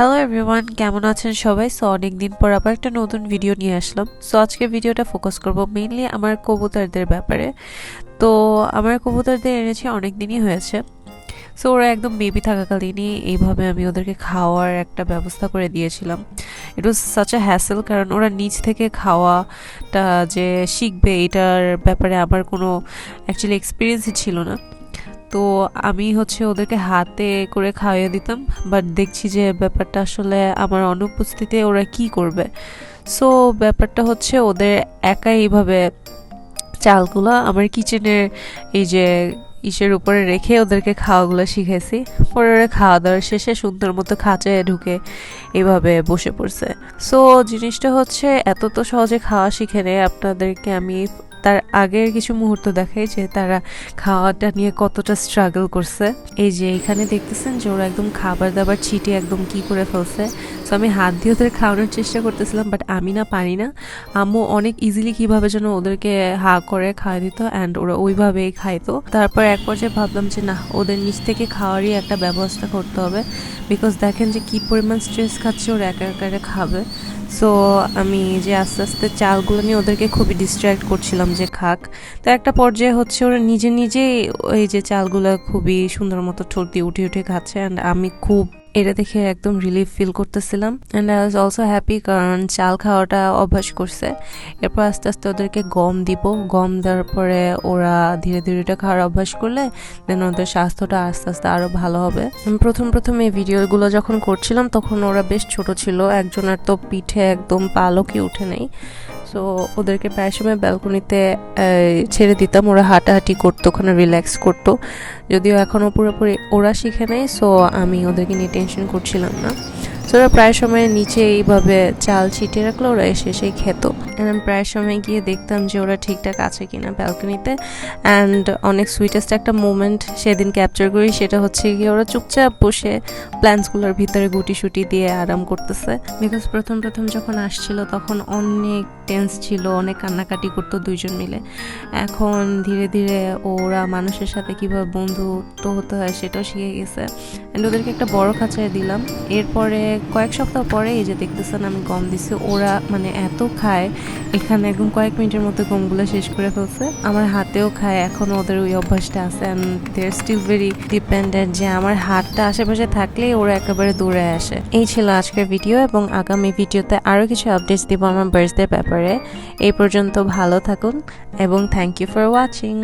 Hello everyone, কেমন আছেন সবাই? সো অনেকদিন পর আবার একটা নতুন ভিডিও নিয়ে আসলাম। সো আজকে ভিডিওটা ফোকাস করব মেইনলি আমার কবুতরদের ব্যাপারে। তো আমার কবুতরদের এনেছি অনেক দিনই হয়েছে। সো ওরা একদম বেবি থাকাকালীনই এইভাবে আমি ওদেরকে খাওয়ার একটা ব্যবস্থা করে দিয়েছিলাম। ইট ওয়াজ সাচ এ হ্যাসেল, কারণ ওরা নিজ থেকে খাওয়াটা যে শিখবে এটার ব্যাপারে আমার কোনো অ্যাকচুয়ালি এক্সপিরিয়েন্সই ছিল না। তো আমি ওদেরকে হাতে করে খাইয়ে দিতাম, বাট দেখছি যে ব্যাপারটা আসলে আমার অনুপস্থিতিতে ওরা কি করবে। সো ব্যাপারটা ওদের একাই এইভাবে চালগুলো আমার কিচেনের এই যে ইসের উপরে রেখে ওদেরকে খাওয়াগুলো শিখাইছি। পরে ওরা খাওয়া দাওয়ার শেষে সুন্দর মতো খাঁচায় ঢুকে এভাবে বসে পড়ছে। সো জিনিসটা এত তো সহজে খাওয়া শিখে নেয়। আপনাদেরকে আমি তার আগের কিছু মুহূর্ত দেখাই যে তারা খাওয়াটা নিয়ে কতটা স্ট্রাগল করছে। এই যে এখানে দেখতেছেন যে ওরা একদম খাবার দাবার ছিটে একদম কি করে ফেলছে। সো আমি হাত দিয়ে ওদের খাওয়ানোর চেষ্টা করতেছিলাম, বাট আমি না পারি না। আম্মু অনেক ইজিলি কিভাবে যেন ওদেরকে হা করে খাওয়া দিত অ্যান্ড ওরা ওইভাবেই খাইতো। তারপর এক পর্যায়ে ভাবলাম যে না, ওদের নিচ থেকে খাওয়ারই একটা ব্যবস্থা করতে হবে, বিকজ দেখেন যে কি পরিমাণ স্ট্রেস খাচ্ছে, ওরা একা একা খাবে। সো আমি যে আস্তে আস্তে চালগুলো নিয়ে ওদেরকে খুবই ডিস্ট্র্যাক্ট করছিলাম যে খাক। তো একটা পর্যায়ে ওরা নিজে নিজেই ওই যে চালগুলো খুবই সুন্দর মতো ঠোঁট দিয়ে উঠে উঠে খাচ্ছে, অ্যান্ড আমি খুব এটা দেখে একদম রিলিফ ফিল করতেছিলাম। And I was also happy, কারণ চাল খাওয়াটা অভ্যাস করছে। এরপর আস্তে আস্তে ওদেরকে গম দিব। গম দেওয়ার পরে ওরা ধীরে ধীরে এটা খাওয়ার অভ্যাস করলে দেন ওদের স্বাস্থ্যটা আস্তে আস্তে আরও ভালো হবে। প্রথম এই ভিডিওগুলো যখন করছিলাম তখন ওরা বেশ ছোট ছিল, একজনের তো পিঠে একদম পালকই উঠে নেই। সো ওদেরকে প্রায় সময় ব্যালকনিতে ছেড়ে দিতাম, ওরা হাঁটাহাঁটি করতো, ওখানে রিল্যাক্স করতো। যদিও এখনও পুরোপুরি ওরা শিখে নেই, সো আমি ওদেরকে নিয়ে টেনশন করছিলাম না। সো ওরা প্রায় সময় নিচে এইভাবে চাল ছিটিয়ে রাখলে ওরা এসে সেই খেত। আমি প্রায় সময় গিয়ে দেখতাম যে ওরা ঠিকঠাক আছে কিনা ব্যালকনিতে। অ্যান্ড অনেক সুইটেস্ট একটা মোমেন্ট সেদিন ক্যাপচার করি, সেটা গিয়ে ওরা চুপচাপ বসে প্ল্যান্টসগুলোর ভিতরে গুটি দিয়ে আরাম করতেছে। বিকজ প্রথম যখন আসছিল তখন অনেক টেন্স ছিল, অনেক কান্নাকাটি করতো দুইজন মিলে। এখন ধীরে ধীরে ওরা মানুষের সাথে কিভাবে বন্ধুত্ব হতে হয় সেটাও শিখে গেছে। অ্যান্ড ওদেরকে একটা বড় খাঁচায় দিলাম। এরপরে কয়েক সপ্তাহ পরে এই যে দেখতেছেন আমি গম দিছি, ওরা মানে এত খায়, এখানে একদম কয়েক মিনিটের মধ্যে গমগুলো শেষ করে ফেলছে। আমার হাতেও খায়, এখনও ওদের ওই অভ্যাসটা আছে। And they are still very dependent, যে আমার হাতটা আশেপাশে থাকলেই ওরা একেবারে দৌড়ে আসে। এই ছিল আজকের ভিডিও, এবং আগামী ভিডিওতে আরও কিছু আপডেটস দিব আমার বার্থডের ব্যাপারে। এই পর্যন্ত ভালো থাকুন এবং থ্যাংক ইউ ফর ওয়াচিং।